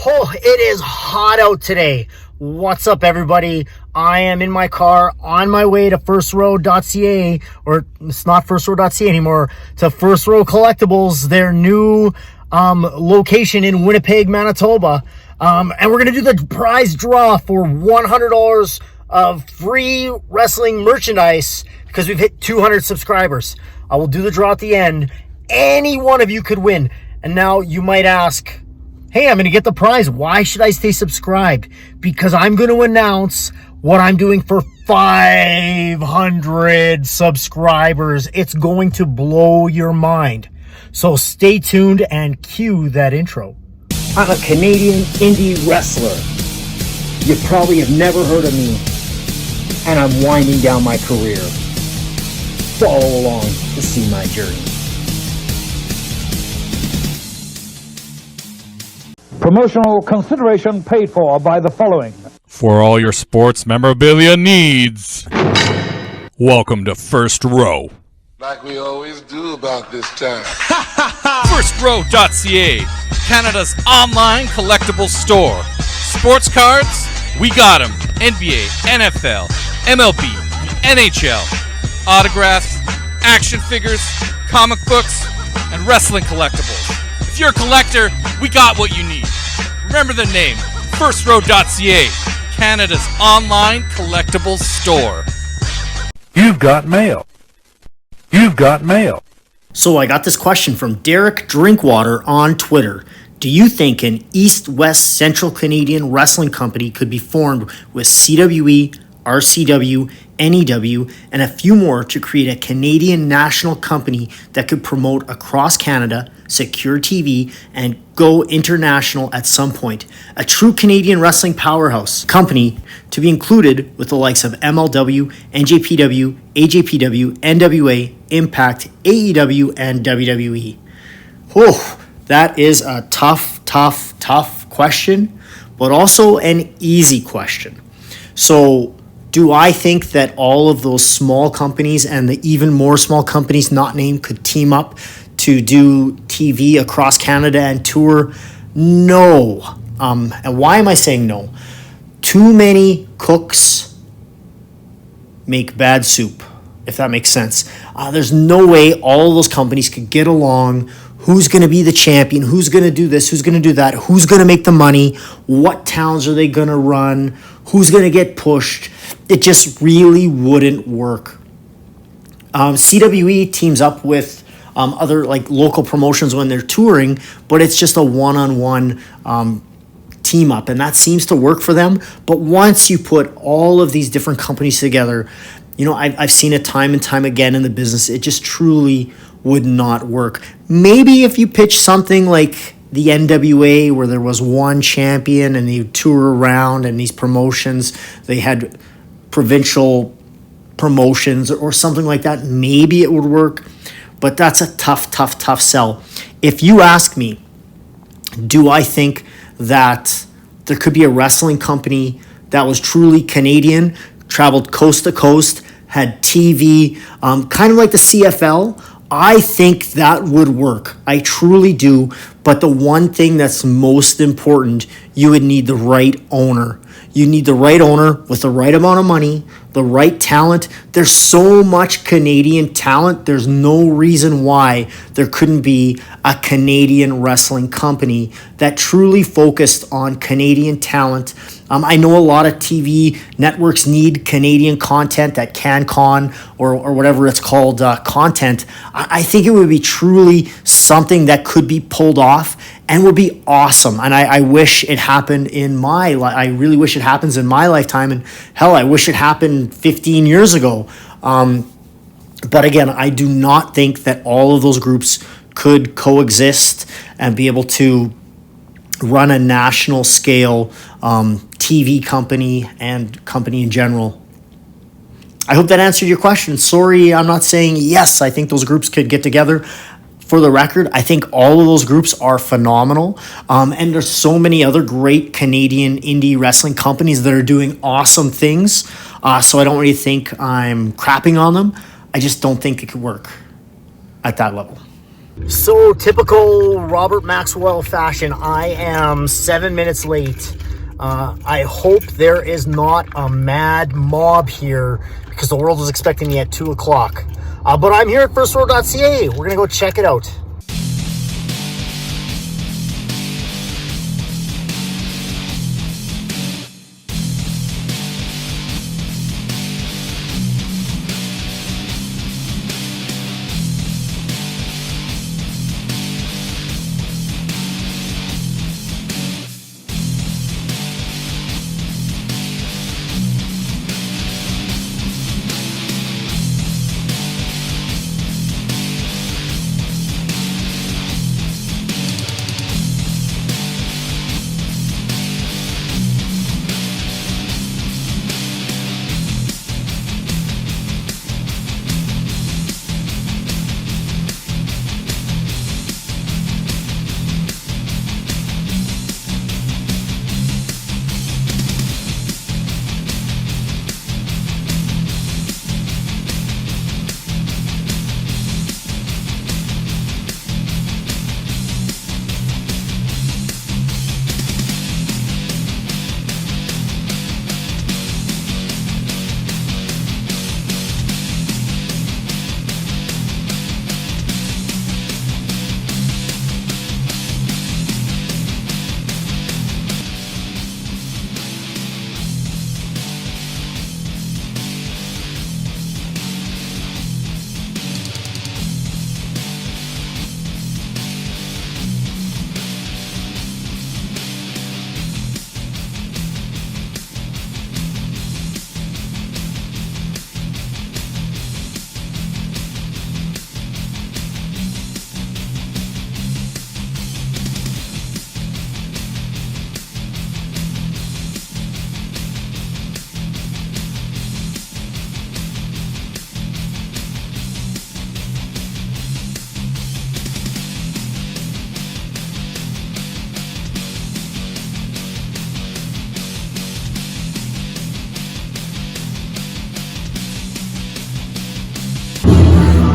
Oh, it is hot out today. What's up, everybody? I am in my car on my way to firstrow.ca, or it's not firstrow.ca anymore, to First Row Collectables, their new location in Winnipeg, Manitoba. And we're going to do the prize draw for $100 of free wrestling merchandise because we've hit 200 subscribers. I will do the draw at the end. Any one of you could win. And now you might ask, hey, I'm going to get the prize. Why should I stay subscribed? Because I'm going to announce what I'm doing for 500 subscribers. It's going to blow your mind. So stay tuned and cue that intro. I'm a Canadian indie wrestler. You probably have never heard of me, and I'm winding down my career. Follow along to see my journey. Promotional consideration paid for by the following. For all your sports memorabilia needs, welcome to First Row. Like we always do about this time. FirstRow.ca, Canada's online collectibles store. Sports cards, we got them. NBA, NFL, MLB, NHL. Autographs, action figures, comic books, and wrestling collectibles. If you're a collector, we got what you need. Remember the name, FirstRow.ca, Canada's online collectibles store. You've got mail. You've got mail. So I got this question from Derek Drinkwater on Twitter. Do you think an East-West Central Canadian wrestling company could be formed with CWE, RCW, NEW, and a few more to create a Canadian national company that could promote across Canada, secure TV, and go international at some point? A true Canadian wrestling powerhouse company to be included with the likes of MLW, NJPW, AJPW, NWA, Impact, AEW, and WWE. Whew, that is a tough question, but also an easy question. So, do I think that all of those small companies and the even more small companies not named could team up to do TV across Canada and tour? No. And why am I saying no? Too many cooks make bad soup, if that makes sense. There's no way all those companies could get along. Who's going to be the champion? Who's going to do this? Who's going to do that? Who's going to make the money? What towns are they going to run? Who's going to get pushed? It just really wouldn't work. CWE teams up with other like local promotions when they're touring, but it's just a one-on-one team up, and that seems to work for them. But once you put all of these different companies together, you know, I've seen it time and time again in the business. It just truly would not work. Maybe if you pitch something like the NWA, where there was one champion and they tour around, and these promotions, they had provincial promotions or something like that, maybe it would work. But that's a tough sell. If you ask me, do I think that there could be a wrestling company that was truly Canadian, traveled coast to coast, had TV, kind of like the CFL? I think that would work. I truly do. But the one thing that's most important, you would need the right owner. You need the right owner with the right amount of money, the right talent. There's so much Canadian talent. There's no reason why there couldn't be a Canadian wrestling company that truly focused on Canadian talent. I know a lot of TV networks need Canadian content, that CanCon or whatever it's called, content. I think it would be truly something that could be pulled off and would be awesome. And I wish it happened in my life. I really wish it happens in my lifetime. And hell, I wish it happened 15 years ago. But again, I do not think that all of those groups could coexist and be able to run a national scale TV company and company in general. I hope that answered your question. Sorry, I'm not saying yes, I think those groups could get together. For the record, I think all of those groups are phenomenal. And there's so many other great Canadian indie wrestling companies that are doing awesome things. So I don't really think I'm crapping on them. I just don't think it could work at that level. So, typical Robert Maxwell fashion, I am 7 minutes late. I hope there is not a mad mob here because the world was expecting me at 2 o'clock. But I'm here at firstrow.ca. We're going to go check it out.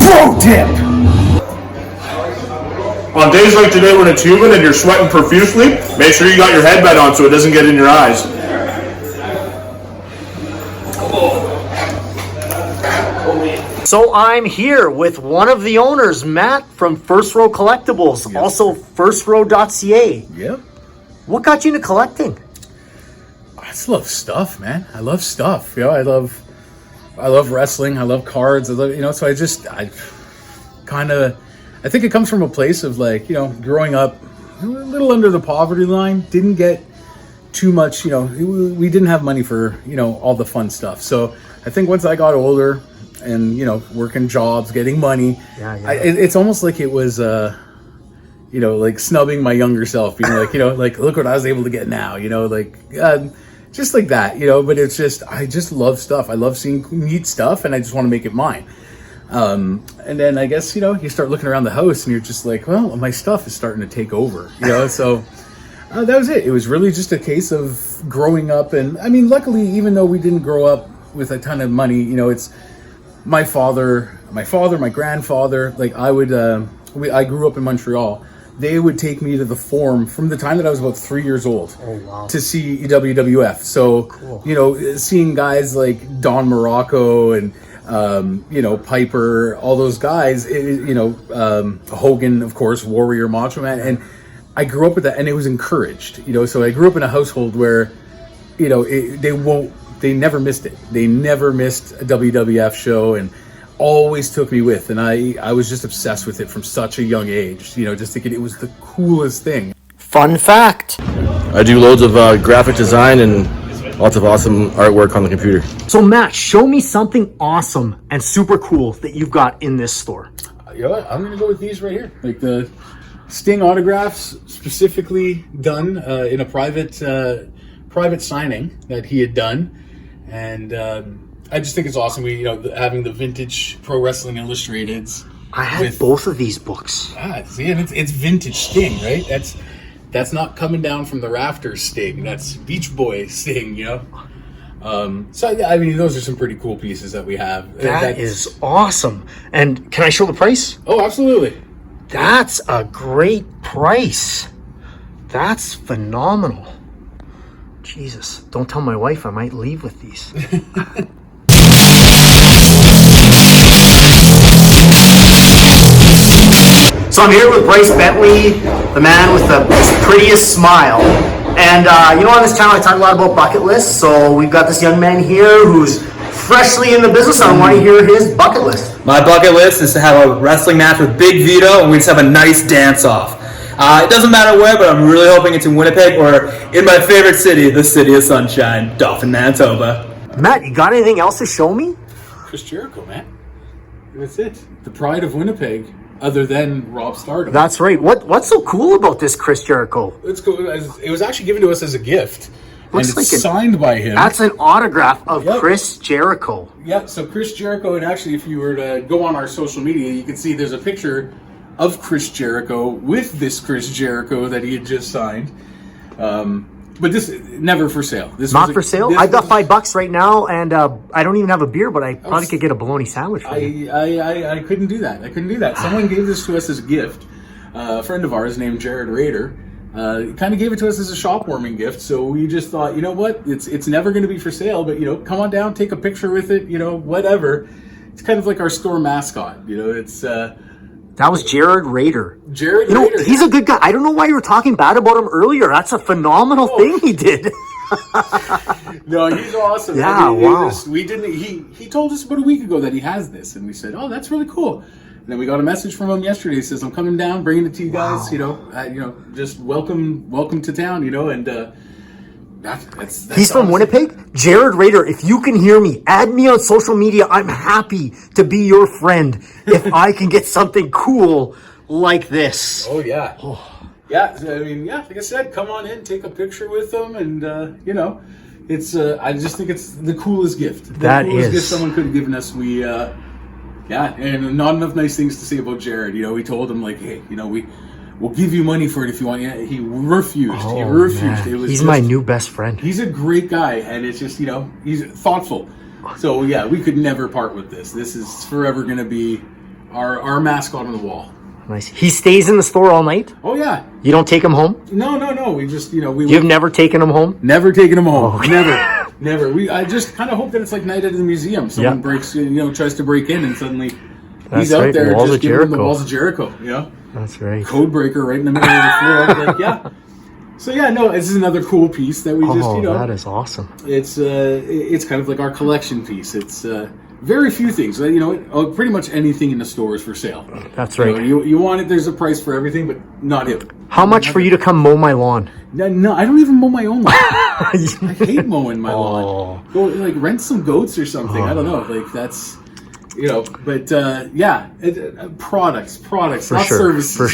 Pro tip! On days like today when it's humid and you're sweating profusely, make sure you got your headband on so it doesn't get in your eyes. So I'm here with one of the owners, Matt from First Row Collectibles, also firstrow.ca. Yep. What got you into collecting? I just love stuff, man. I love stuff. You know, I love wrestling. I love cards. I love, so I think it comes from a place of like, growing up a little under the poverty line, didn't get too much, we didn't have money for, all the fun stuff. So I think once I got older and, working jobs, getting money, it's almost like it was, like snubbing my younger self, being like, like, look what I was able to get now, just like that, but it's just, I just love stuff. I love seeing neat stuff and I just want to make it mine. And then I guess, you start looking around the house and you're just like, well, my stuff is starting to take over, so that was it. It was really just a case of growing up. And I mean, luckily, even though we didn't grow up with a ton of money, it's my father, my grandfather, like I grew up in Montreal. They would take me to the Forum from the time that I was about 3 years old to see WWF. So, cool. Seeing guys like Don Morocco and, Piper, all those guys, Hogan, of course, Warrior, Macho Man. And I grew up with that and it was encouraged, so I grew up in a household where, they never missed it. They never missed a WWF show and always took me with. And I was just obsessed with it from such a young age, just thinking it was the coolest thing. Fun fact. I do loads of graphic design and lots of awesome artwork on the computer. So Matt, show me something awesome and super cool that you've got in this store. You know what? I'm going to go with these right here. Like the Sting autographs, specifically done in a private signing that he had done. And I just think it's awesome. We, having the vintage Pro Wrestling Illustrateds. I had both of these books. See, and it's vintage Sting, right? That's not coming down from the rafters Sting. That's Beach Boy Sting, So I mean, those are some pretty cool pieces that we have. That is awesome. And can I show the price? Oh, absolutely. That's a great price. That's phenomenal. Jesus, don't tell my wife, I might leave with these. So I'm here with Bryce Bentley, the man with the prettiest smile. And on this channel I talk a lot about bucket lists. So we've got this young man here who's freshly in the business. I want to hear his bucket list. My bucket list is to have a wrestling match with Big Vito, and we just have a nice dance-off. It doesn't matter where, but I'm really hoping it's in Winnipeg or in my favorite city, the City of Sunshine, Dauphin, Manitoba. Matt, you got anything else to show me? Chris Jericho, man. That's it. The pride of Winnipeg, other than Rob Stardom. That's right. What's so cool about this Chris Jericho? It's cool. It was actually given to us as a gift. Looks and it's like signed by him. That's an autograph of Chris Jericho. Yeah, so Chris Jericho, and actually if you were to go on our social media, you can see there's a picture of Chris Jericho with this Chris Jericho that he had just signed. But this, never for sale. This Not for sale? I've got $5 right now, and I don't even have a beer, but I probably could get a bologna sandwich for you. I couldn't do that. Someone gave this to us as a gift. A friend of ours named Jared Rader kind of gave it to us as a shop warming gift. So we just thought, you know what? It's never going to be for sale, but, come on down, take a picture with it, whatever. It's kind of like our store mascot. It's... That was Jared Rader. Rader. He's a good guy. I don't know why you were talking bad about him earlier. That's a phenomenal thing he did. No, he's awesome. Yeah, wow. He told us about a week ago that he has this, and we said, "Oh, that's really cool." And then we got a message from him yesterday. He says, "I'm coming down, bringing it to you guys. Just welcome to town. And that's He's from Winnipeg. Jared Rader, if you can hear me, add me on social media. I'm happy to be your friend if I can get something cool like this. Oh, yeah. Yeah, like I said, come on in, take a picture with them, and, it's, I just think it's the coolest gift. The coolest gift someone could have given us. And not enough nice things to say about Jared. We told him, hey, we'll give you money for it if you want. Yeah, he refused. He refused. He's my new best friend. He's a great guy, and it's just, he's thoughtful. So, yeah, we could never part with this. This is forever going to be our mascot on the wall. Nice. He stays in the store all night? Oh, yeah. You don't take him home? No. We just, You've never taken him home? Never taken him home. Oh, okay. Never. I just kind of hope that it's like night at the museum. Someone breaks, tries to break in, and suddenly he's out there just giving them the walls of Jericho, That's right. Code breaker right in the middle of the floor. So this is another cool piece that we just, that is awesome. It's kind of like our collection piece. It's very few things. Pretty much anything in the store is for sale. That's right. You want it, there's a price for everything, but not it. How much for you to come mow my lawn? No, I don't even mow my own lawn. I hate mowing my lawn. Go rent some goats or something. I don't know. That's... products, for not sure, services. For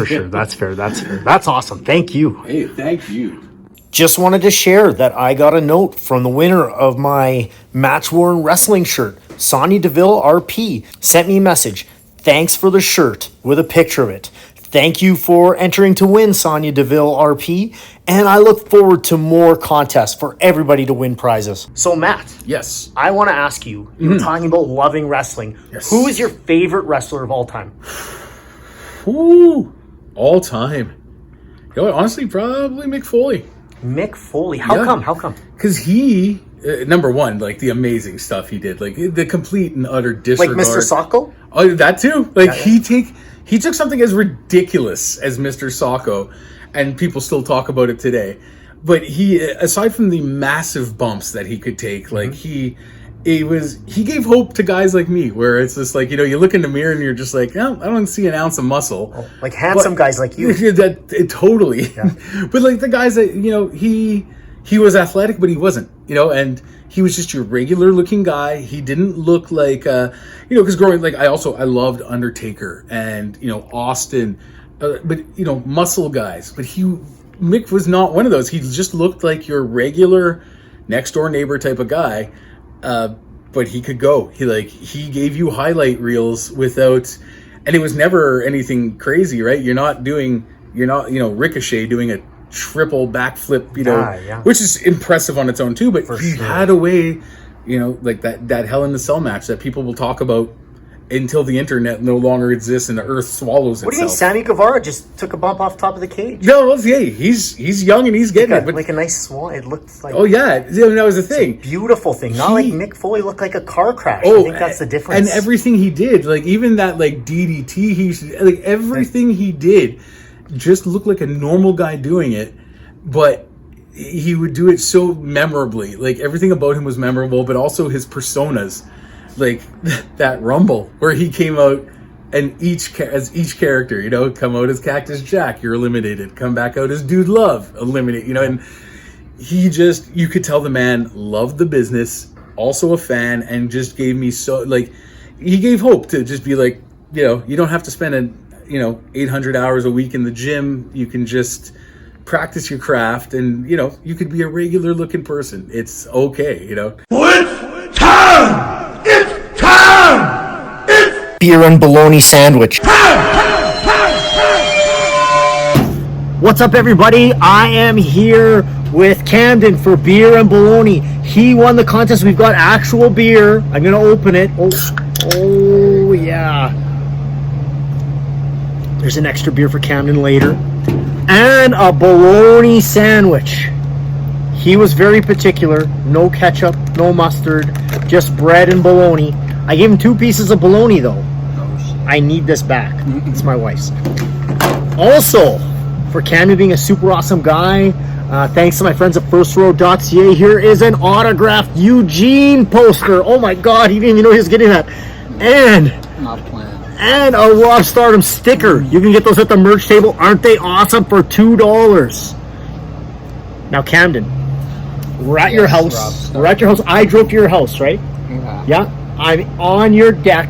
sure. That's fair. That's awesome. Thank you. Hey, thank you. Just wanted to share that I got a note from the winner of my Match Worn Wrestling shirt, Sonya Deville RP, sent me a message. Thanks for the shirt with a picture of it. Thank you for entering to win, Sonya Deville RP, and I look forward to more contests for everybody to win prizes. So, Matt. Yes. I want to ask you, you were talking about loving wrestling. Yes. Who is your favorite wrestler of all time? Ooh, all time. Honestly, probably Mick Foley. Mick Foley. How come? Because he, number one, the amazing stuff he did, the complete and utter disregard. Like Mr. Socko? Oh, that too. He took something as ridiculous as Mr. Socko, and people still talk about it today. But he, aside from the massive bumps that he could take, he gave hope to guys like me, where it's just you look in the mirror and you're just I don't see an ounce of muscle. Oh, like handsome guys like you. Totally. Yeah. But the guys that, he was athletic, but he wasn't, and he was just your regular looking guy. He didn't look like, because growing, I loved Undertaker and, Austin, but, muscle guys. But Mick was not one of those. He just looked like your regular next door neighbor type of guy. But he could go. He gave you highlight reels without, and it was never anything crazy, right? You're not Ricochet doing a triple backflip, which is impressive on its own too. But he had a way, that Hell in the Cell match that people will talk about until the internet no longer exists and the earth swallows itself. What do you think? Sammy Guevara just took a bump off top of the cage. No, he's young and he's getting it. But, like a nice swan. It looked like. Oh yeah, that was the thing. Beautiful thing. Not like Mick Foley looked like a car crash. I think that's the difference. And everything he did, like even that like DDT, like everything he did, just looked like a normal guy doing it, but he would do it so memorably. Like everything about him was memorable, but also his personas. Like that Rumble where he came out and each character, you know, come out as Cactus Jack, you're eliminated. Come back out as Dude Love, eliminate. You know, and you could tell the man loved the business, also a fan, and just gave me he gave hope to just be like, you know, you don't have to spend 800 hours a week in the gym. You can just practice your craft, and you know, you could be a regular looking person. It's okay, you know. It's time! It's time! It's Beer and bologna sandwich. What's up, everybody? I am here with Camden for beer and bologna. He won the contest. We've got actual beer. I'm gonna open it. Oh yeah. There's an extra beer for Camden later. And a bologna sandwich. He was very particular. No ketchup, no mustard, just bread and bologna. I gave him 2 pieces of bologna though. I need this back. It's my wife's. Also, for Camden being a super awesome guy, thanks to my friends at FirstRow.ca, here is an autographed Eugene poster. Oh my God, he didn't even know he was getting that. And a Rob Stardom sticker. You can get those at the merch table. Aren't they awesome for $2? Now, Camden, we're at your house. We're at your house. I drove to your house, right? Yeah. I'm on your deck,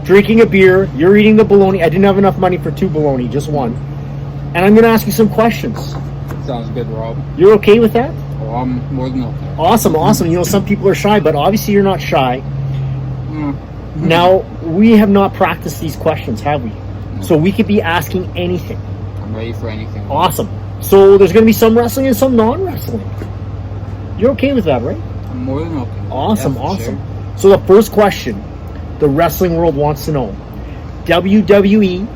drinking a beer. You're eating the bologna. I didn't have enough money for 2 bologna, just 1. And I'm going to ask you some questions. Sounds good, Rob. You're okay with that? Oh, I'm more than okay. Awesome. You know, some people are shy, but obviously you're not shy. Now, we have not practiced these questions, have we? So we could be asking anything. I'm ready for anything. Awesome. So there's going to be some wrestling and some non-wrestling. You're okay with that, right? I'm more than okay. Awesome. Sure. So the first question the wrestling world wants to know. WWE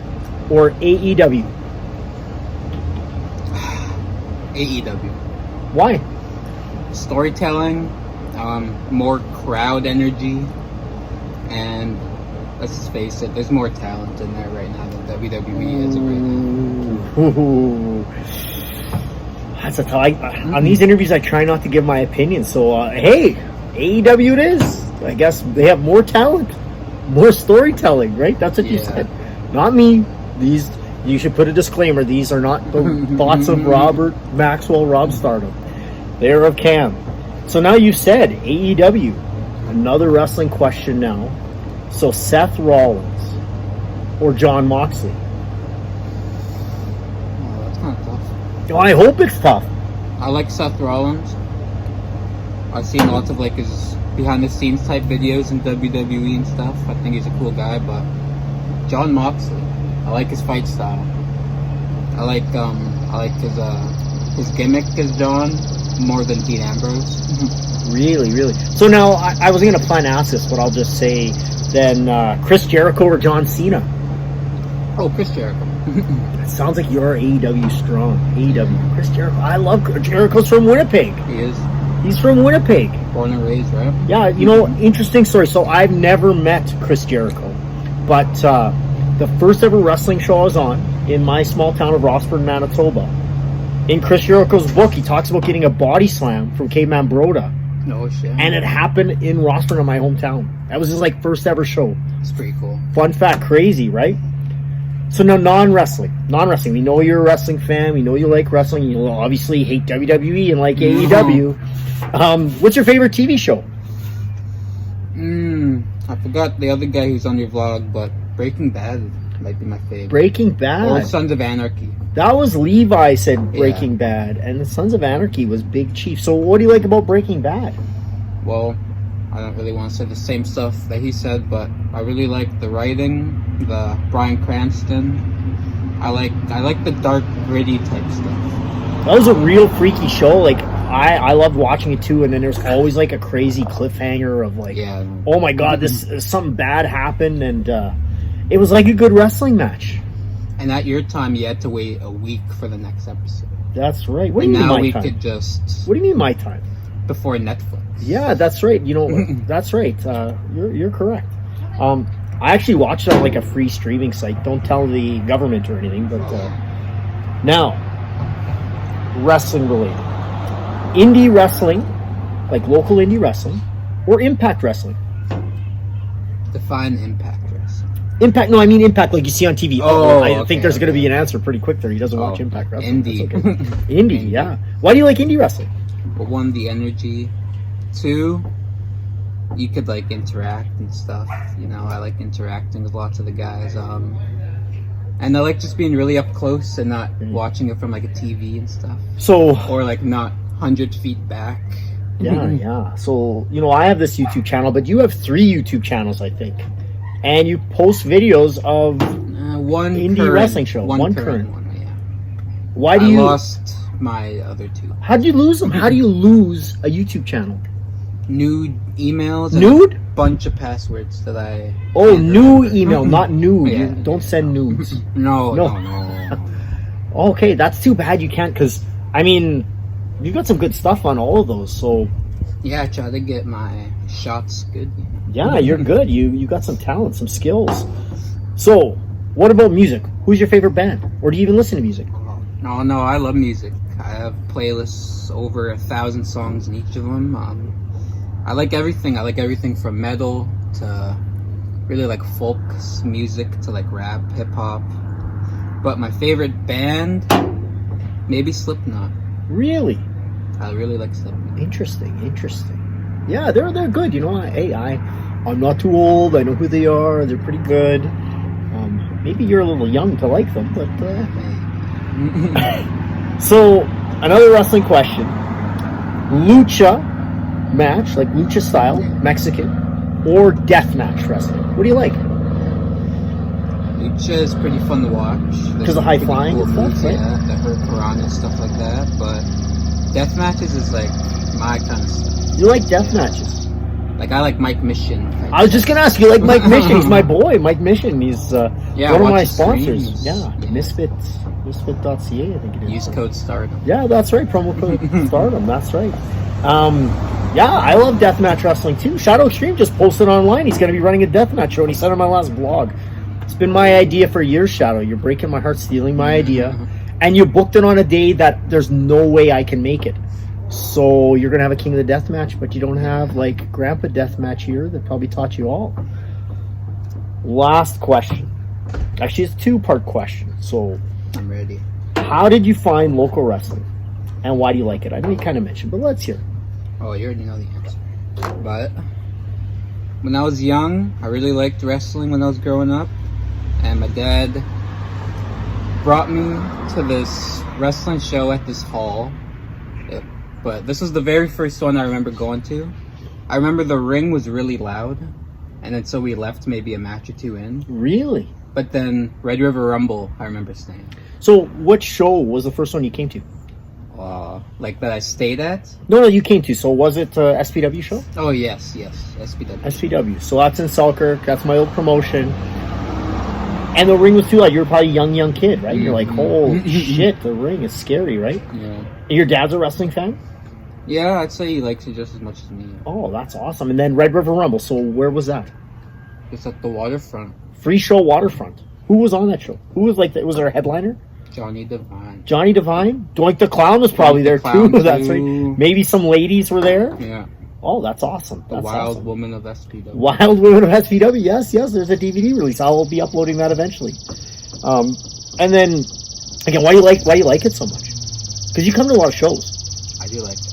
or AEW? AEW. Why? Storytelling, more crowd energy, and let's just face it, there's more talent in there right now than WWE is right now. That's a tough. On these interviews, I try not to give my opinion. So, hey, AEW it is. I guess they have more talent, more storytelling, right? That's what you said. Not me. You should put a disclaimer. These are not the thoughts of Robert Maxwell, Rob Stardom. They're of Cam. So now you said AEW. Another wrestling question now. So Seth Rollins or Jon Moxley? Oh, that's kind of tough. Oh, I hope it's tough. I like Seth Rollins. I've seen lots of like his behind the scenes type videos in WWE and stuff. I think he's a cool guy, but Jon Moxley, I like his fight style. I like his gimmick as John more than Dean Ambrose. Really. So now I wasn't gonna plan to ask this, but I'll just say then Chris Jericho or John Cena? Oh, Chris Jericho. It sounds like you're AEW strong. AEW. Chris Jericho. I love Jericho's from Winnipeg. He is. He's from Winnipeg. Born and raised, right? Yeah, you know, interesting story. So I've never met Chris Jericho, but the first ever wrestling show I was on in my small town of Rossburn, Manitoba, in Chris Jericho's book, he talks about getting a body slam from Caveman Broda. No shit. And it happened in Rossburn, in my hometown. That was his like first ever show. It's pretty cool. Fun fact, crazy, right? So now non-wrestling. We know you're a wrestling fan. We know you like wrestling. You obviously hate WWE and like AEW. What's your favorite TV show? I forgot the other guy who's on your vlog, but Breaking Bad might be my favorite. Breaking Bad? Or Sons of Anarchy. That was Levi said Breaking Bad, and the Sons of Anarchy was Big Chief. So what do you like about Breaking Bad? Well, I don't really want to say the same stuff that he said, but I really like the writing, the Bryan Cranston. I like the dark, gritty type stuff. That was a real freaky show. Like, I loved watching it too, and then there's always like a crazy cliffhanger of like, oh my god, this something bad happened, and it was like a good wrestling match. And at your time, you had to wait a week for the next episode. That's right. What do And you mean now my we time? could just What do you mean my time? before Netflix. Yeah, that's right. You know, that's right. You're correct. I actually watched it on like a free streaming site. Don't tell the government or anything. But now, wrestling related, indie wrestling, like local indie wrestling, or Impact Wrestling. Define Impact Wrestling. Impact? No, I mean Impact, like you see on TV. I think there's okay. going to be an answer pretty quick there. He doesn't watch Impact Wrestling. Indie. That's okay. Indie, yeah. Why do you like indie wrestling? Well, one, the energy. Two, you could like interact and stuff. You know, I like interacting with lots of the guys. And I like just being really up close and not watching it from like a TV and stuff. So, or like not 100 feet back. Yeah. So, you know, I have this YouTube channel, but you have 3 YouTube channels, I think. And you post videos of one indie current, wrestling show. One current one, yeah. Why do I you lost my other 2. How do you lose them? How do you lose a YouTube channel? Nude emails. Nude? And a bunch of passwords that I. Oh, new email, not nude. Yeah. You don't send nudes. No. Okay, that's too bad. You can't, because I mean, you've got some good stuff on all of those. So yeah, I try to get my shots good. You know? Yeah, you're good. You got some talent, some skills. So, what about music? Who's your favorite band? Or do you even listen to music? No, I love music. I have playlists over 1,000 songs in each of them. I like everything. I like everything from metal to really like folk music to like rap, hip hop. But my favorite band, maybe Slipknot. Really? I really like Slipknot. Interesting. Yeah, they're good. You know, I'm not too old. I know who they are. They're pretty good. Maybe you're a little young to like them, but so another wrestling question: lucha match, like lucha style, Mexican, or death match wrestling? What do you like? Lucha is pretty fun to watch. Because of high flying and stuff, right? Yeah, the Hurricane and stuff like that. But death matches is like my kind of stuff. You like death matches? Like I like Mike Mission. I was just gonna ask you, like Mike Mission. He's my boy, Mike Mission. He's one of my sponsors. Streams. Yeah, Misfit.ca, I think it is. Use code Stardom. Yeah, that's right. Promo code Stardom. That's right. Yeah, I love deathmatch wrestling too. Shadow Extreme just posted online. He's going to be running a deathmatch show, and he said on my last blog. It's been my idea for years, Shadow. You're breaking my heart, stealing my idea, and you booked it on a day that there's no way I can make it. So you're going to have a King of the Death match, but you don't have like Grandpa Death match here that probably taught you all. Last question. Actually, it's a 2-part question. So I'm ready. How did you find local wrestling, and why do you like it? I know you kind of mentioned, but let's hear. Oh, you already know the answer. But when I was young, I really liked wrestling when I was growing up, and my dad brought me to this wrestling show at this hall. But this was the very first one I remember going to. I remember the ring was really loud, and then so we left maybe a match or 2 in. Really? But then Red River Rumble, I remember staying. So what show was the first one you came to? Like that I stayed at? No, you came to. So was it SPW show? Oh, yes, SPW. SPW. So that's in Selkirk. That's my old promotion. And the ring was too loud. You were probably a young kid, right? You're like, holy shit, the ring is scary, right? Yeah. And your dad's a wrestling fan? Yeah, I'd say he likes it just as much as me. Oh, that's awesome. And then Red River Rumble. So where was that? It's at the waterfront. Free show waterfront. Who was on that show? Who was was there a headliner? Johnny Devine. Johnny Devine? Doink the Clown was probably there too. That's right. Maybe some ladies were there. Yeah. Oh, that's awesome. The Wild Woman of SPW. Wild Woman of SPW. Yes. There's a DVD release. I'll be uploading that eventually. And then again, why do you like it so much? Because you come to a lot of shows. I do like it.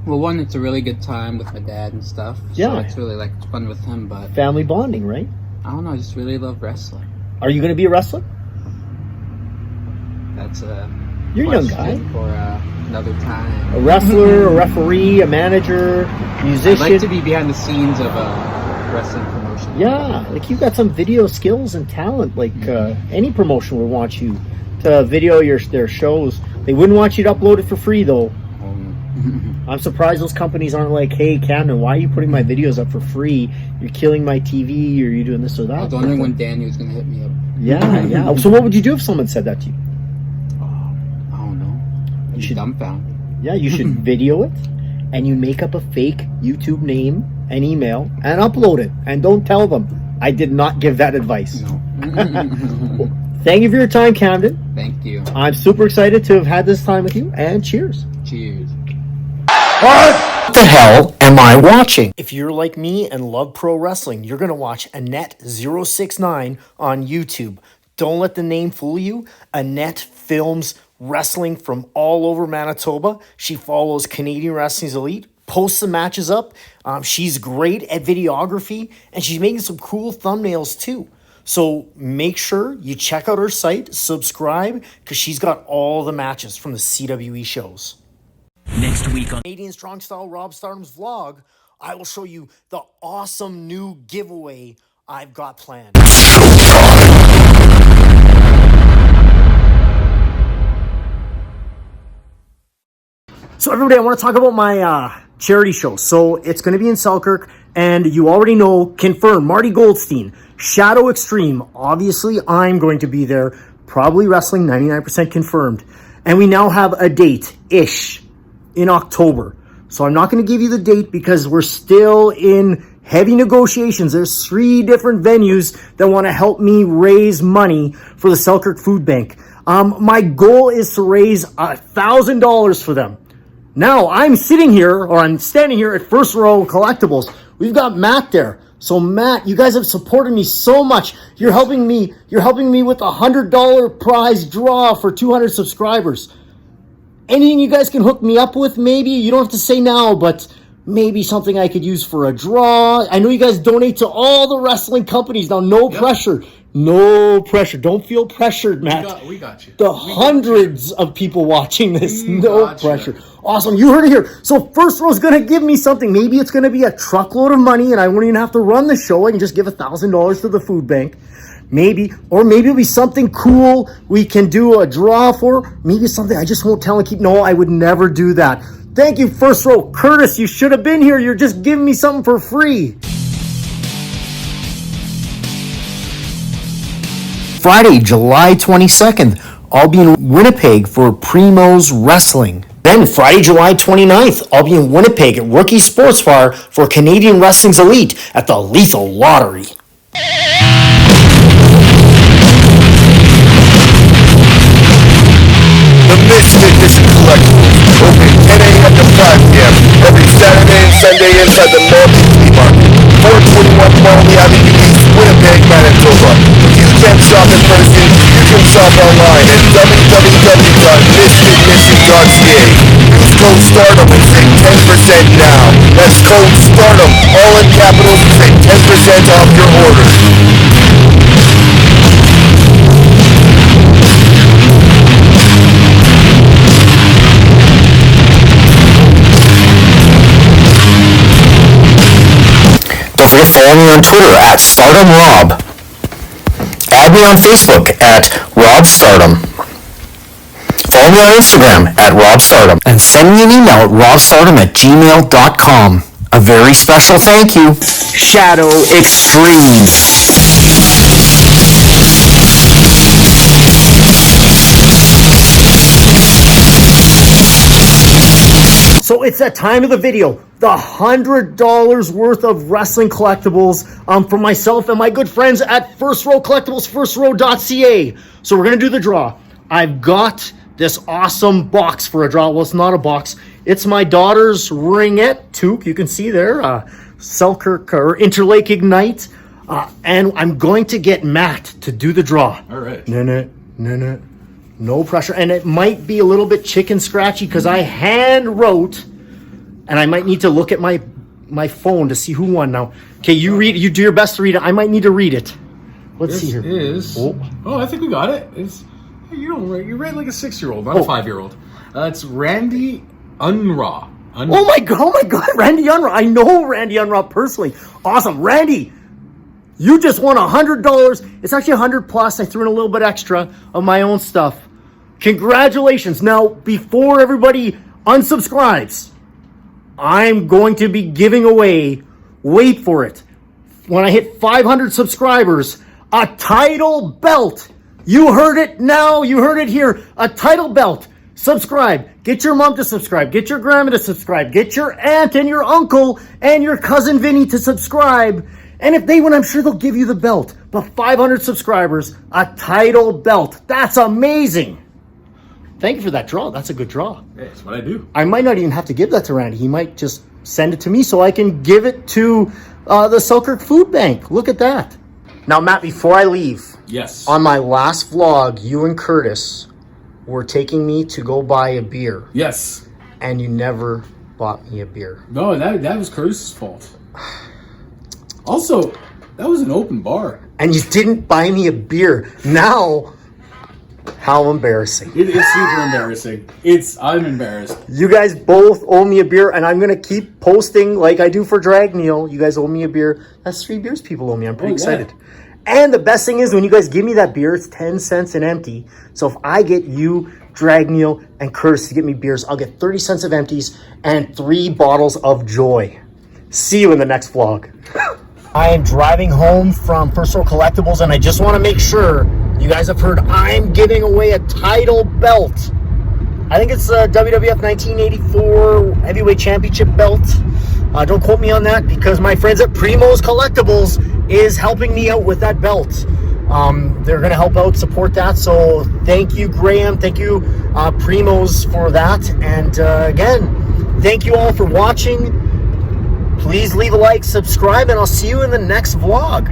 Well, one, it's a really good time with my dad and stuff. Yeah. So it's really like fun with him, but family bonding, right? I don't know. I just really love wrestling. Are you going to be a wrestler? That's you're a young guy. For another time. A wrestler, a referee, a manager, musician. I'd like to be behind the scenes of a wrestling promotion. Yeah, like you've got some video skills and talent. Like any promotion would want you to video their shows. They wouldn't want you to upload it for free, though. I'm surprised those companies aren't like, hey, Camden, why are you putting my videos up for free? You're killing my TV, or you're doing this or that. I was wondering when Danny was going to hit me up. Yeah. So what would you do if someone said that to you? I don't know. You should dumbfounded. Yeah, you should video it, and you make up a fake YouTube name and email and upload it. And don't tell them. I did not give that advice. No. Thank you for your time, Camden. Thank you. I'm super excited to have had this time with you, and cheers. Cheers. What the hell am I watching? If you're like me and love pro wrestling, you're going to watch Annette069 on YouTube. Don't let the name fool you. Annette films wrestling from all over Manitoba. She follows Canadian Wrestling's Elite, posts the matches up. She's great at videography, and she's making some cool thumbnails too. So make sure you check out her site, subscribe, because she's got all the matches from the CWE shows. Next week on Canadian Strong Style Rob Stardom's vlog, I will show you the awesome new giveaway I've got planned. So everybody, I want to talk about my charity show. So it's going to be in Selkirk, and you already know, confirmed, Marty Goldstein, Shadow Extreme. Obviously, I'm going to be there, probably wrestling, 99% confirmed. And we now have a date-ish in October. So I'm not going to give you the date because we're still in heavy negotiations. There's 3 different venues that want to help me raise money for the Selkirk Food Bank. My goal is to raise $1,000 for them. Now I'm standing here at First Row Collectables. We've got Matt there. So Matt, you guys have supported me so much. You're helping me with a $100 prize draw for 200 subscribers. Anything you guys can hook me up with, maybe? You don't have to say now, but maybe something I could use for a draw. I know you guys donate to all the wrestling companies. Now, no pressure. No pressure. Don't feel pressured, Matt. We got you. Hundreds of people watching this. No pressure. Awesome. You heard it here. So First Row's going to give me something. Maybe it's going to be a truckload of money, and I won't even have to run the show. I can just give $1,000 to the food bank. Maybe it'll be something cool we can do a draw for. Maybe something I just won't tell and keep. No, I would never do that. Thank you, First Row. Curtis, you should have been here. You're just giving me something for free. Friday, July 22nd, I'll be in Winnipeg for Primo's Wrestling. Then Friday, July 29th, I'll be in Winnipeg at Rookie Sports Bar for Canadian Wrestling's Elite at the Lethal Lottery. The Misfit Mission Collectibles, open 10 a.m. to 5 p.m. every Saturday and Sunday inside the Malty Flea Market, 421 Malty Avenue East, Winnipeg, Manitoba. If you can't shop in person, you can shop online at www.misfitmission.ca. Use code STARDOM and save 10% now. That's code STARDOM, all in capitals, to save 10% off your order. Don't forget, follow me on Twitter at StardomRob. Add me on Facebook at RobStardom. Follow me on Instagram at RobStardom. And send me an email at robstardom@gmail.com. A very special thank you, Shadow Extreme. So it's that time of the video, the $100 worth of wrestling collectibles for myself and my good friends at First Row Collectibles, firstrow.ca. So we're going to do the draw. I've got this awesome box for a draw. Well, it's not a box. It's my daughter's ringette toque. You can see there, Selkirk or Interlake Ignite. And I'm going to get Matt to do the draw. All right. No pressure. And it might be a little bit chicken scratchy because I hand wrote, and I might need to look at my phone to see who won now. Okay, you read. You do your best to read it. I might need to read it. Let's see here. I think we got it. You read like a 6-year-old, not a 5-year-old. It's Randy Unraw. Oh my god, Randy Unraw. I know Randy Unraw personally. Awesome. Randy, you just won $100. It's actually $100 plus. I threw in a little bit extra of my own stuff. Congratulations. Now, before everybody unsubscribes, I'm going to be giving away, wait for it, when I hit 500 subscribers, a title belt. You heard it now. You heard it here. A title belt. Subscribe. Get your mom to subscribe. Get your grandma to subscribe. Get your aunt and your uncle and your cousin Vinny to subscribe. And if they win, I'm sure they'll give you the belt. But 500 subscribers, a title belt. That's amazing. Thank you for that draw. That's a good draw. Hey, that's what I do. I might not even have to give that to Randy. He might just send it to me so I can give it to the Selkirk Food Bank. Look at that. Now, Matt, before I leave, yes, on my last vlog, you and Curtis were taking me to go buy a beer. Yes. And you never bought me a beer. No, that was Curtis's fault. Also, that was an open bar. And you didn't buy me a beer. Now, how embarrassing. It's super embarrassing. I'm embarrassed. You guys both owe me a beer, and I'm going to keep posting like I do for Drag Neil. You guys owe me a beer. That's 3 beers people owe me. I'm pretty excited. And the best thing is when you guys give me that beer, it's 10 cents an empty. So if I get you, Drag Neil, and Curtis to get me beers, I'll get 30 cents of empties and 3 bottles of joy. See you in the next vlog. I am driving home from Personal Collectibles, and I just want to make sure you guys have heard I'm giving away a title belt. I think it's a WWF 1984 Heavyweight Championship belt. Don't quote me on that because my friends at Primo's Collectibles is helping me out with that belt. They're going to help out, support that. So thank you, Graham. Thank you, Primo's, for that. And again, thank you all for watching. Please leave a like, subscribe, and I'll see you in the next vlog.